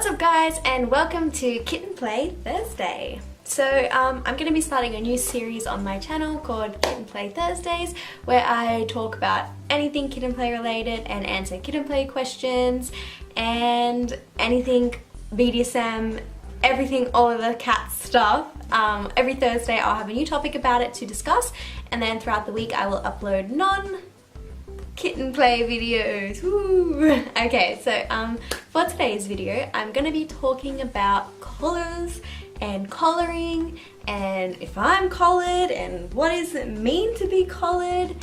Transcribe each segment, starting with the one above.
What's up guys, and welcome to Kitten Play Thursday. So I'm going to be starting a new series on my channel called Kitten Play Thursdays, where I talk about anything kitten play related and answer kitten play questions and anything BDSM, everything, all of the cat stuff. Every Thursday I'll have a new topic about it to discuss, and then throughout the week I will upload kitten play videos. Woo. Okay, so for today's video I'm gonna be talking about collars and collaring, and if I'm collared and what does it mean to be collared,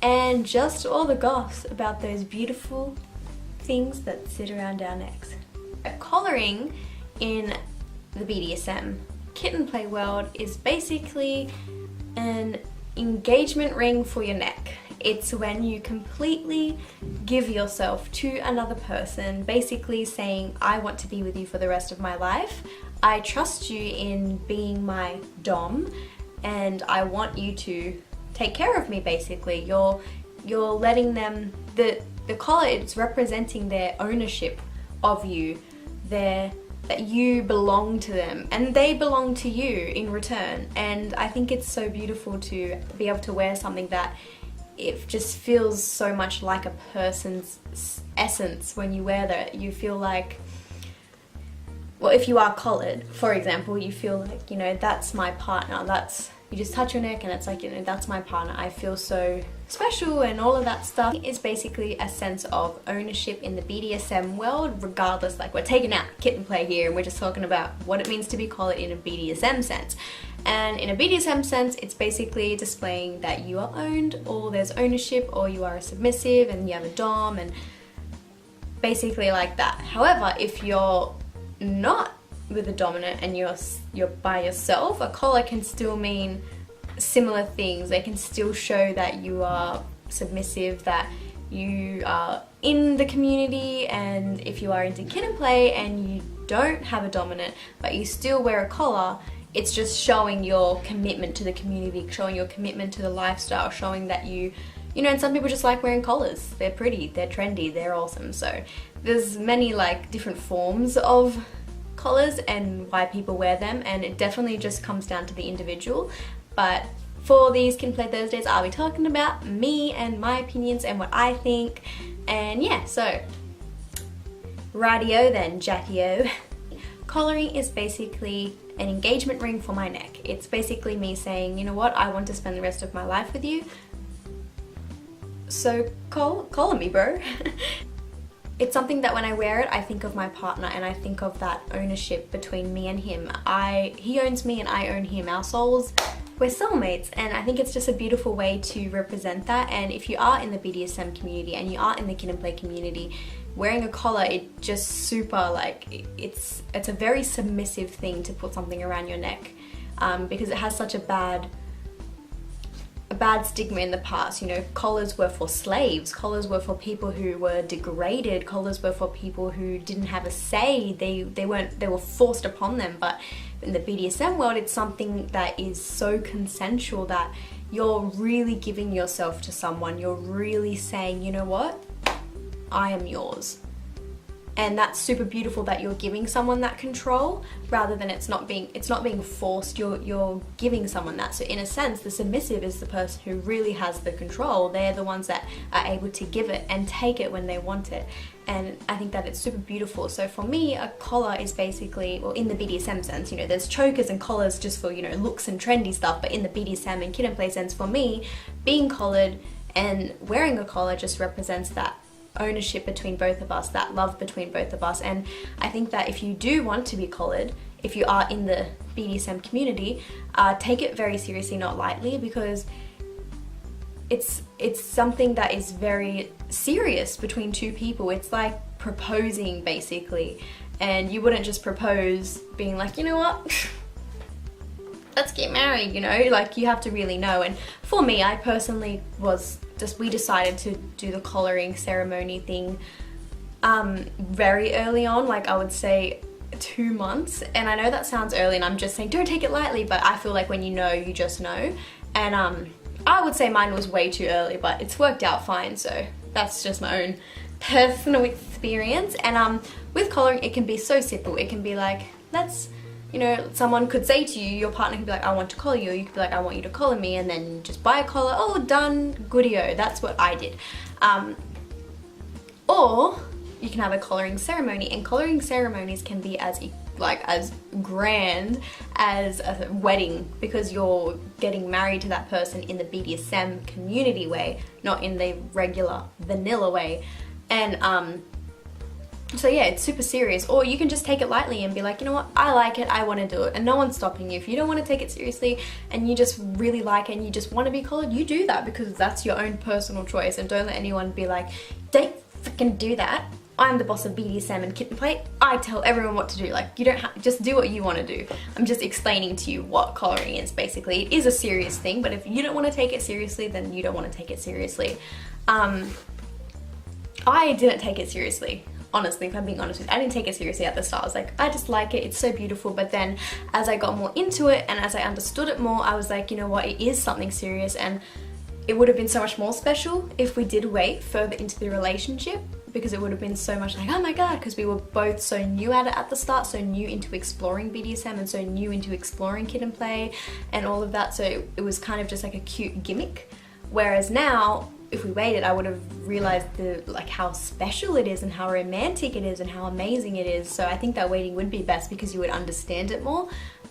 and just all the goss about those beautiful things that sit around our necks. Collaring in the BDSM kitten play world is basically an engagement ring for your neck. It's when you completely give yourself to another person, basically saying, I want to be with you for the rest of my life. I trust you in being my dom, and I want you to take care of me, basically. You're letting them, the collar, it's representing their ownership of you, that you belong to them and they belong to you in return. And I think it's so beautiful to be able to wear something that it just feels so much like a person's essence. When you wear that, you feel like, well, if you are collared, for example, you feel like, you know, that's my partner. You just touch your neck and it's like, you know, that's my partner. I feel so special, and all of that stuff is basically a sense of ownership in the BDSM world, regardless. Like, we're taking out kitten play here and we're just talking about what it means to be collared in a BDSM sense. And in a BDSM sense, it's basically displaying that you are owned, or there's ownership, or you are a submissive and you have a dom, and basically like that. However, if you're not with a dominant and you're by yourself, a collar can still mean similar things. They can still show that you are submissive, that you are in the community. And if you are into kitten play and you don't have a dominant but you still wear a collar, it's just showing your commitment to the community, showing your commitment to the lifestyle, showing that you know, and some people just like wearing collars. They're pretty, they're trendy, they're awesome. So there's many like different forms of collars and why people wear them, and it definitely just comes down to the individual. But for these Kitten Play Thursdays, I'll be talking about me and my opinions and what I think. And yeah, so rightio then, Jackio. Collaring is basically an engagement ring for my neck. It's basically me saying, you know what, I want to spend the rest of my life with you, so collar me, bro. It's something that when I wear it, I think of my partner, and I think of that ownership between me and him. He owns me and I own him. Our souls, we're soulmates, and I think it's just a beautiful way to represent that. And if you are in the BDSM community and you are in the kitten play community, wearing a collar, it just super, like, it's a very submissive thing to put something around your neck, because it has such a bad stigma in the past. You know, collars were for slaves, collars were for people who were degraded, collars were for people who didn't have a say, they were forced upon them. But in the BDSM world, it's something that is so consensual, that you're really giving yourself to someone. You're really saying, you know what, I am yours. And that's super beautiful, that you're giving someone that control, rather than it's not being forced. You're giving someone that. So in a sense, the submissive is the person who really has the control. They're the ones that are able to give it and take it when they want it. And I think that it's super beautiful. So for me, a collar is basically, well, in the BDSM sense, you know, there's chokers and collars just for, you know, looks and trendy stuff. But in the BDSM and kitten play sense, for me, being collared and wearing a collar just represents that ownership between both of us, that love between both of us. And I think that if you do want to be collared, if you are in the BDSM community, take it very seriously, not lightly, because it's something that is very serious between two people. It's like proposing, basically, and you wouldn't just propose being like, you know what, let's get married, you know, like you have to really know. And for me, I personally we decided to do the collaring ceremony thing very early on, like I would say 2 months. And I know that sounds early, and I'm just saying don't take it lightly, but I feel like when you know, you just know. And I would say mine was way too early, but it's worked out fine, so that's just my own personal experience. And with collaring, it can be so simple. It can be like, let's, you know, someone could say to you, your partner could be like, I want to collar you, or you could be like, I want you to collar me, and then just buy a collar. Oh, done, goodio. That's what I did. Or you can have a collaring ceremony, and collaring ceremonies can be as grand as a wedding, because you're getting married to that person in the BDSM community way, not in the regular vanilla way. And so yeah, it's super serious. Or you can just take it lightly and be like, you know what, I like it, I want to do it, and no one's stopping you. If you don't want to take it seriously and you just really like it and you just want to be collared, you do that, because that's your own personal choice. And don't let anyone be like, don't freaking do that. I'm the boss of BDSM and kitten play. I tell everyone what to do. Like, you don't have, just do what you want to do. I'm just explaining to you what collaring is. Basically, it is a serious thing, but if you don't want to take it seriously, then you don't want to take it seriously. I didn't take it seriously. Honestly, if I'm being honest with you, I didn't take it seriously at the start. I was like, I just like it, it's so beautiful. But then as I got more into it and as I understood it more, I was like, you know what, it is something serious, and it would have been so much more special if we did wait further into the relationship, because it would have been so much like, oh my god, because we were both so new at it at the start, so new into exploring BDSM and so new into exploring kitten play and all of that. So it was kind of just like a cute gimmick. Whereas now, if we waited, I would have realized how special it is and how romantic it is and how amazing it is. So I think that waiting would be best, because you would understand it more.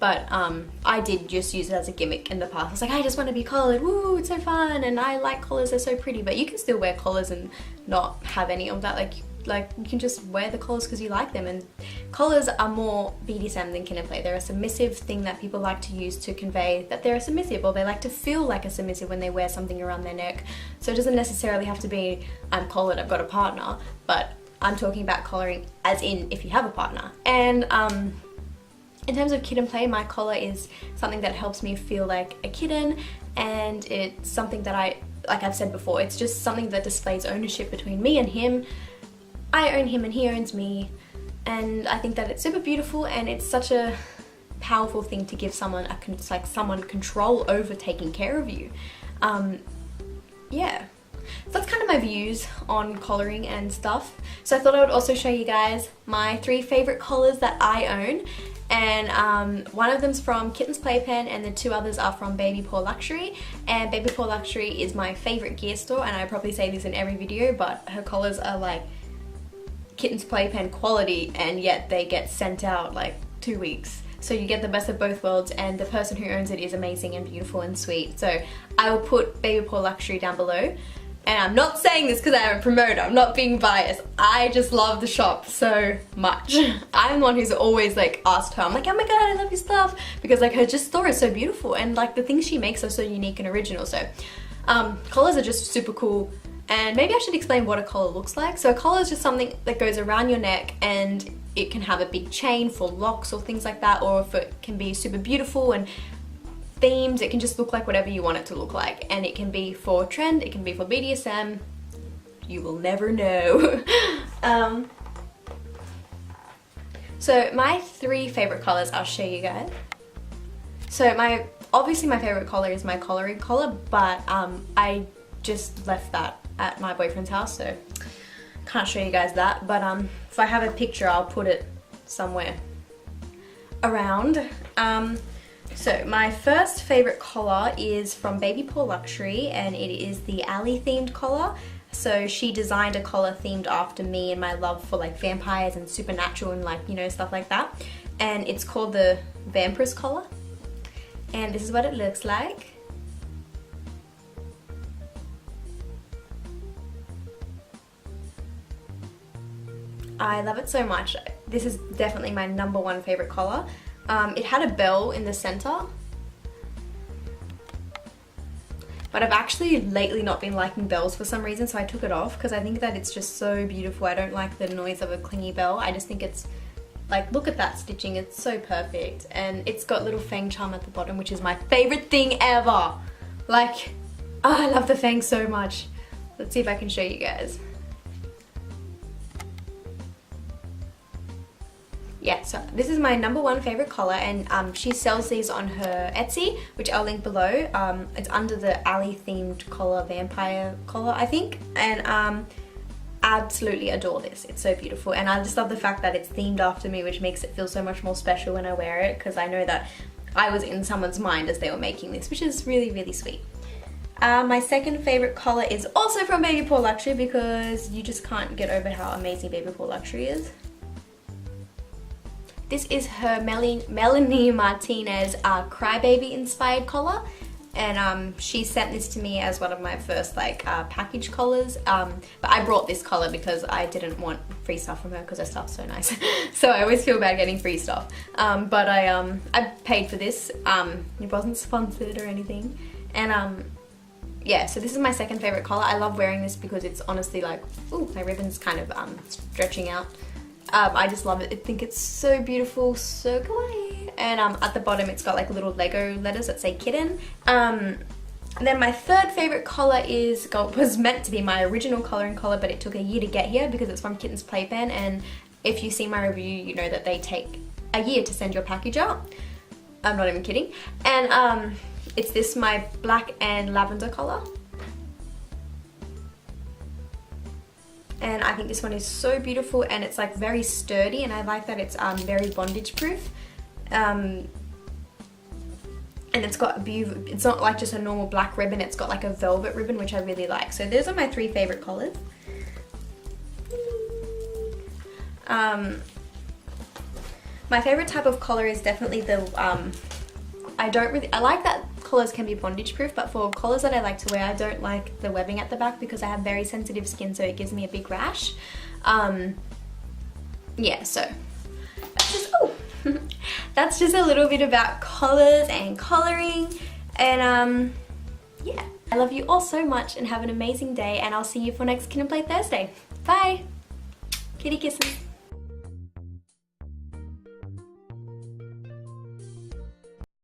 But I did just use it as a gimmick in the past. I was like, I just want to be collared, woo, it's so fun, and I like collars, they're so pretty. But you can still wear collars and not have any of that. Like you can just wear the collars because you like them. And collars are more BDSM than kitten play. They're a submissive thing that people like to use to convey that they're a submissive, or they like to feel like a submissive when they wear something around their neck. So it doesn't necessarily have to be, I'm collared, I've got a partner, but I'm talking about collaring as in if you have a partner. And in terms of kitten play, my collar is something that helps me feel like a kitten, and it's something that like I've said before, it's just something that displays ownership between me and him. I own him and he owns me, and I think that it's super beautiful, and it's such a powerful thing to give someone someone control over taking care of you. Yeah. So that's kind of my views on collaring and stuff. So I thought I would also show you guys my 3 favorite collars that I own. And one of them's from Kitten's Playpen, and the 2 others are from Baby Paw Luxury. And Baby Paw Luxury is my favorite gear store, and I probably say this in every video, but her collars are like Kitten's Playpen quality, and yet they get sent out like 2 weeks. So you get the best of both worlds, and the person who owns it is amazing and beautiful and sweet. So I will put Baby Paw Luxury down below. And I'm not saying this because I'm a promoter, I'm not being biased. I just love the shop so much. I'm the one who's always like asked her, I'm like, oh my god, I love your stuff. Because like her store is so beautiful, and like the things she makes are so unique and original. So collars are just super cool. And maybe I should explain what a collar looks like. So a collar is just something that goes around your neck, and it can have a big chain for locks or things like that, or if it can be super beautiful and themed, it can just look like whatever you want it to look like. And it can be for trend, it can be for BDSM, you will never know. So my 3 favorite collars, I'll show you guys. So obviously my favorite collar is my collaring collar, but I just left that at my boyfriend's house, so can't show you guys that. But if I have a picture, I'll put it somewhere around. So my first favorite collar is from Baby Paw Luxury, and it is the alley themed collar. So she designed a collar themed after me and my love for like vampires and supernatural and like, you know, stuff like that. And it's called the Vampiress collar. And this is what it looks like. I love it so much. This is definitely my #1 favorite collar. It had a bell in the center, but I've actually lately not been liking bells for some reason, so I took it off because I think that it's just so beautiful. I don't like the noise of a clingy bell. I just think it's like, look at that stitching, it's so perfect. And it's got little fang charm at the bottom, which is my favorite thing ever. Like, oh, I love the fang so much. Let's see if I can show you guys. Yeah, so this is my #1 favorite collar, and she sells these on her Etsy, which I'll link below. It's under the alley themed collar, vampire collar, I think. And absolutely adore this. It's so beautiful, and I just love the fact that it's themed after me, which makes it feel so much more special when I wear it, because I know that I was in someone's mind as they were making this, which is really, really sweet. My second favorite color is also from Baby Pore Luxury, because you just can't get over how amazing Baby Pore Luxury is. This is her Melanie Martinez Crybaby inspired collar, and she sent this to me as one of my first like package collars, but I brought this collar because I didn't want free stuff from her because her stuff's so nice. So I always feel bad getting free stuff, but I paid for this. It wasn't sponsored or anything, and yeah, so this is my second favorite collar. I love wearing this because it's honestly like, ooh, my ribbon's kind of stretching out. I just love it. I think it's so beautiful, so kawaii. And at the bottom it's got like little Lego letters that say kitten. And then my third favorite collar was meant to be my original colouring collar, but it took a year to get here because it's from Kitten's Playpen, and if you see my review you know that they take a year to send your package out. I'm not even kidding. And it's this, my black and lavender collar. And I think this one is so beautiful, and it's like very sturdy, and I like that it's very bondage proof. And it's got it's not like just a normal black ribbon, it's got like a velvet ribbon, which I really like. So those are my three favorite collars. My favorite type of collar is definitely the I like that collars can be bondage proof, but for collars that I like to wear, I don't like the webbing at the back because I have very sensitive skin, so it gives me a big rash. Yeah, so that's just, that's just a little bit about collars and collaring, and yeah. I love you all so much, and have an amazing day, and I'll see you for next Kitten Play Thursday. Bye! Kitty kisses.